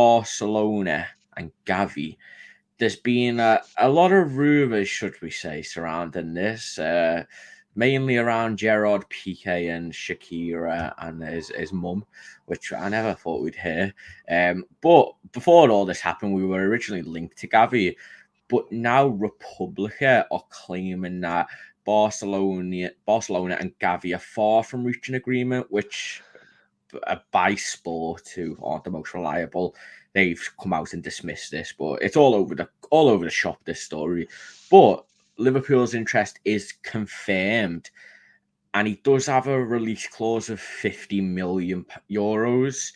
Barcelona and Gavi, there's been a lot of rumours, should we say, surrounding this, mainly around Gerard Piqué and Shakira and his mum, which I never thought we'd hear. But before all this happened, we were originally linked to Gavi, but now Republica are claiming that Barcelona and Gavi are far from reaching agreement, which by Sport, who aren't the most reliable, they've come out and dismissed this. But it's all over the shop, this story. But Liverpool's interest is confirmed, and he does have a release clause of 50 million euros.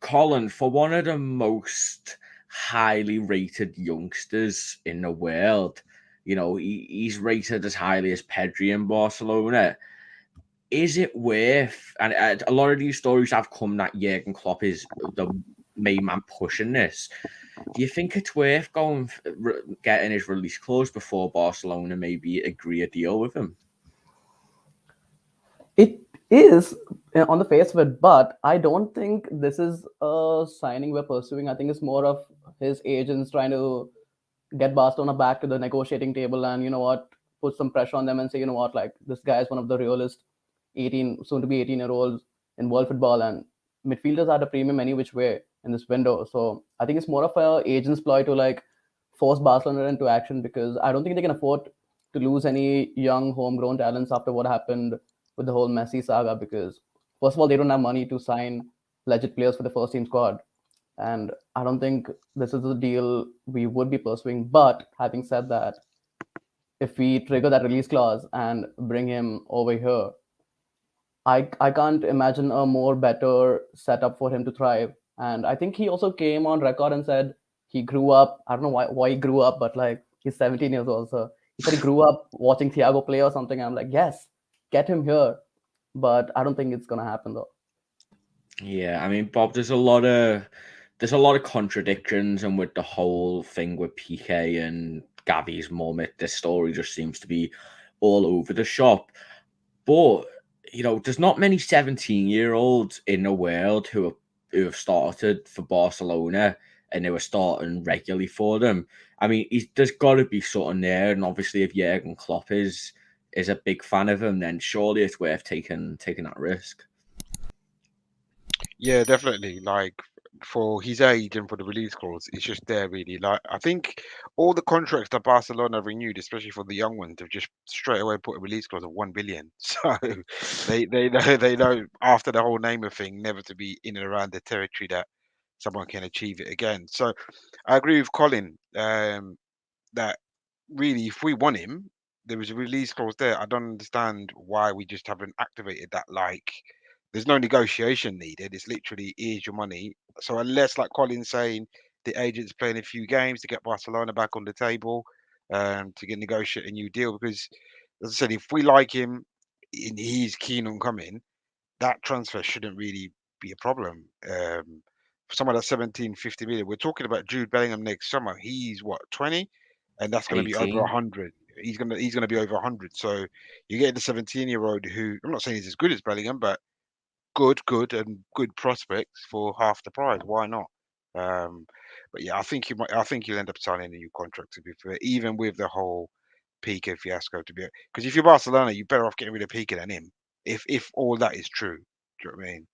Colin, for one of the most highly rated youngsters in the world, he's rated as highly as Pedri in Barcelona. Is it worth, and a lot of these stories have come that Jurgen Klopp is the main man pushing this. Do you think it's worth getting his release clause before Barcelona maybe agree a deal with him? It is on the face of it, but I don't think this is a signing we're pursuing. I think it's more of his agents trying to get Barcelona back to the negotiating table and, put some pressure on them and say, like, this guy is one of the realest 18, soon to be 18-year-olds in world football, and midfielders are at a premium any which way in this window. So I think it's more of a agent's ploy to like force Barcelona into action, because I don't think they can afford to lose any young homegrown talents after what happened with the whole Messi saga, because first of all, they don't have money to sign legit players for the first team squad. And I don't think this is a deal we would be pursuing. But having said that, if we trigger that release clause and bring him over here, I can't imagine a more better setup for him to thrive. And I think he also came on record and said he grew up. I don't know why he grew up, but like he's 17 years old. So he said he grew up watching Thiago play or something. I'm like, yes, get him here. But I don't think it's gonna happen though. Yeah, I mean, Bob, there's a lot of contradictions, and with the whole thing with Piqué and Gavi's mum, this story just seems to be all over the shop. But there's not many 17-year-olds in the world who have started for Barcelona and they were starting regularly for them. I mean, there's got to be something there, and obviously, if Jurgen Klopp is a big fan of him, then surely it's worth taking that risk. Yeah, definitely. Like for his age and for the release clause, it's just there really. Like I think all the contracts that Barcelona have renewed, especially for the young ones, have just straight away put a release clause of 1 billion. So they know after the whole Neymar thing, never to be in and around the territory that someone can achieve it again. So I agree with Colin that really, if we want him, there was a release clause there. I don't understand why we just haven't activated that. Like, there's no negotiation needed. It's literally, here's your money. So unless, like Colin's saying, the agent's playing a few games to get Barcelona back on the table, to get negotiate a new deal. Because, as I said, if we like him and he's keen on coming, that transfer shouldn't really be a problem. For someone that's 17, 50 million, we're talking about Jude Bellingham next summer. He's what, 20? And that's going to be over 18. 100. He's gonna be over 100. So you get the 17-year-old who, I'm not saying he's as good as Bellingham, but good and good prospects for half the price. Why not? Um, but yeah, I think you'll end up signing a new contract, to be fair, even with the whole Piqué fiasco. Because if you're Barcelona, you're better off getting rid of Piqué than him. If all that is true, do you know what I mean?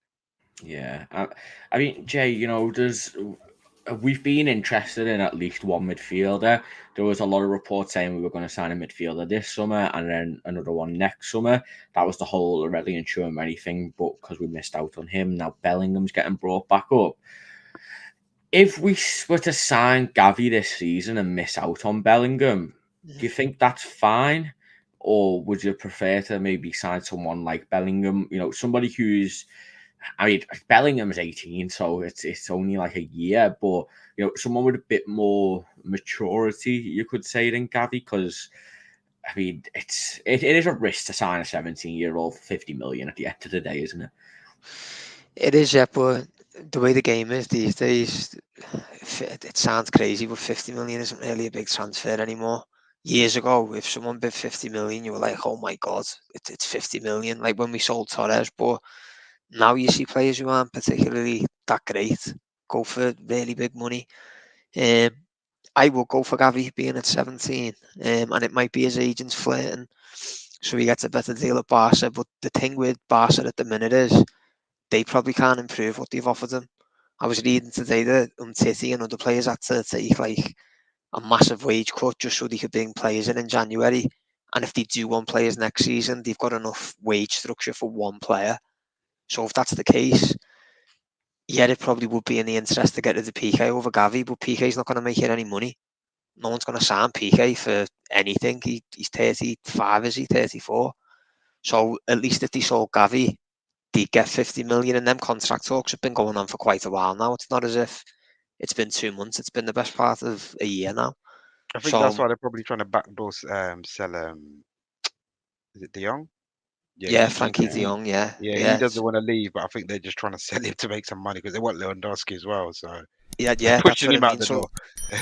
Yeah, I mean, Jay, we've been interested in at least one midfielder. There was a lot of reports saying we were going to sign a midfielder this summer and then another one next summer. That was the whole Aurelian Tchouameni thing, but because we missed out on him, now Bellingham's getting brought back up. If we were to sign Gavi this season and miss out on Bellingham, do you think that's fine? Or would you prefer to maybe sign someone like Bellingham, somebody who's, I mean, Bellingham's 18, so it's only like a year, but someone with a bit more maturity, you could say, than Gavi, because I mean, it is a risk to sign a 17-year-old for 50 million at the end of the day, isn't it? It is, yeah, but the way the game is these days, it sounds crazy, but 50 million isn't really a big transfer anymore. Years ago, if someone bid 50 million, you were like, oh my God, it's 50 million, like when we sold Torres. But now you see players who aren't particularly that great, go for really big money. I will go for Gavi being at 17, and it might be his agent's flirting, so he gets a better deal at Barca. But the thing with Barca at the minute is they probably can't improve what they've offered him. I was reading today that Titi and other players had to take like a massive wage cut just so they could bring players in January. And if they do want players next season, they've got enough wage structure for one player. So if that's the case, yeah, it probably would be in the interest to get rid of PK over Gavi, but PK's not going to make it any money. No one's going to sign PK for anything. He's 35, is he? 34. So at least if they sold Gavi, they'd get 50 million, and them contract talks have been going on for quite a while now. It's not as if it's been 2 months. It's been the best part of a year now. I think that's why they're probably trying to backdoor sell. Is it De Jong? Yeah, Frankie De Jong. Yeah, he doesn't want to leave, but I think they're just trying to sell him to make some money because they want Lewandowski as well. So yeah, pushing him out the door.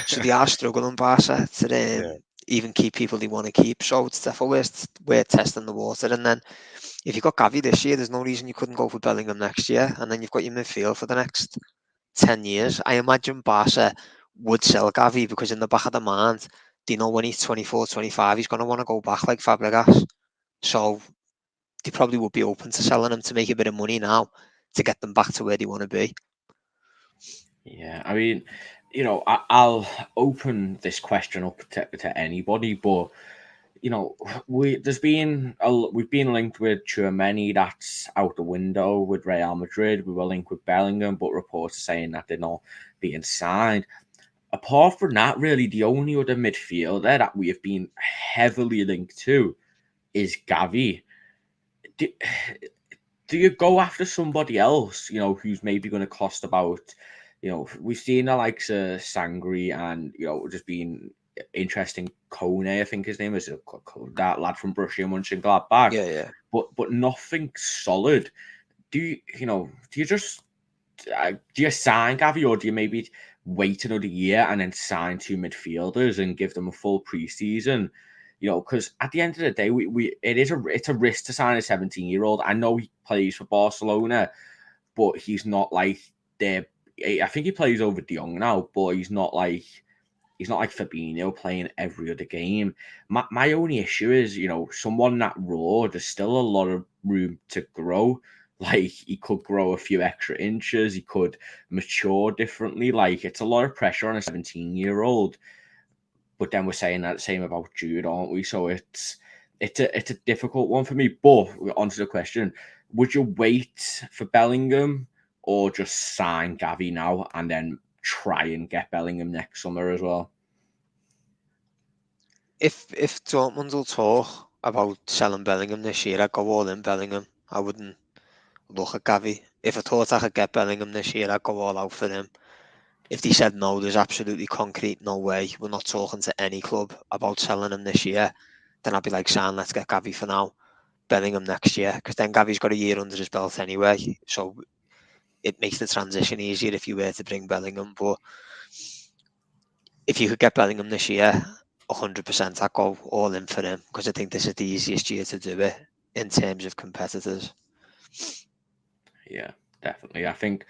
So they are struggling, Barca, to even keep people they want to keep. So it's definitely worth testing the water. And then if you got Gavi this year, there's no reason you couldn't go for Bellingham next year, and then you've got your midfield for the next 10 years. I imagine Barca would sell Gavi because in the back of their mind, they know when he's 24, 25, he's going to want to go back like Fabregas. So they probably would be open to selling him to make a bit of money now to get them back to where they want to be. Yeah, I mean, I'll open this question up to anybody, but we've been linked with Tchouaméni, that's out the window with Real Madrid. We were linked with Bellingham, but reports are saying that they're not being signed. Apart from that, really, the only other midfielder that we have been heavily linked to is Gavi. Do you go after somebody else, who's maybe going to cost about, we've seen the likes of Sangri and, just being interesting. Kone, I think his name is, that lad from Borussia Mönchengladbach. Yeah. But nothing solid. Do you sign Gavi, or do you maybe wait another year and then sign 2 midfielders and give them a full preseason? Because at the end of the day, it's a risk to sign a 17-year-old. I know he plays for Barcelona, but he's not like I think he plays over De Jong now, but he's not like Fabinho playing every other game. My only issue is, someone that raw, there's still a lot of room to grow. Like, he could grow a few extra inches, he could mature differently. Like, it's a lot of pressure on a 17-year-old. But then we're saying that same about Jude, aren't we? So it's a difficult one for me. But onto the question, would you wait for Bellingham or just sign Gavi now and then try and get Bellingham next summer as well? If Dortmund will talk about selling Bellingham this year, I'd go all in Bellingham. I wouldn't look at Gavi. If I thought I could get Bellingham this year, I'd go all out for him. If they said no, there's absolutely concrete no way, we're not talking to any club about selling him this year, then I'd be like, Sam, let's get Gavi for now, Bellingham next year, because then Gavi's got a year under his belt anyway, so it makes the transition easier if you were to bring Bellingham. But if you could get Bellingham this year, 100% I'd go all in for him, because I think this is the easiest year to do it in terms of competitors. Yeah, definitely. I think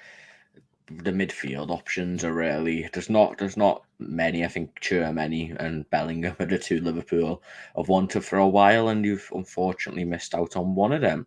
the midfield options are really there's not many. I think Tchouaméni and Bellingham are the 2 Liverpool have wanted for a while, and you've unfortunately missed out on one of them.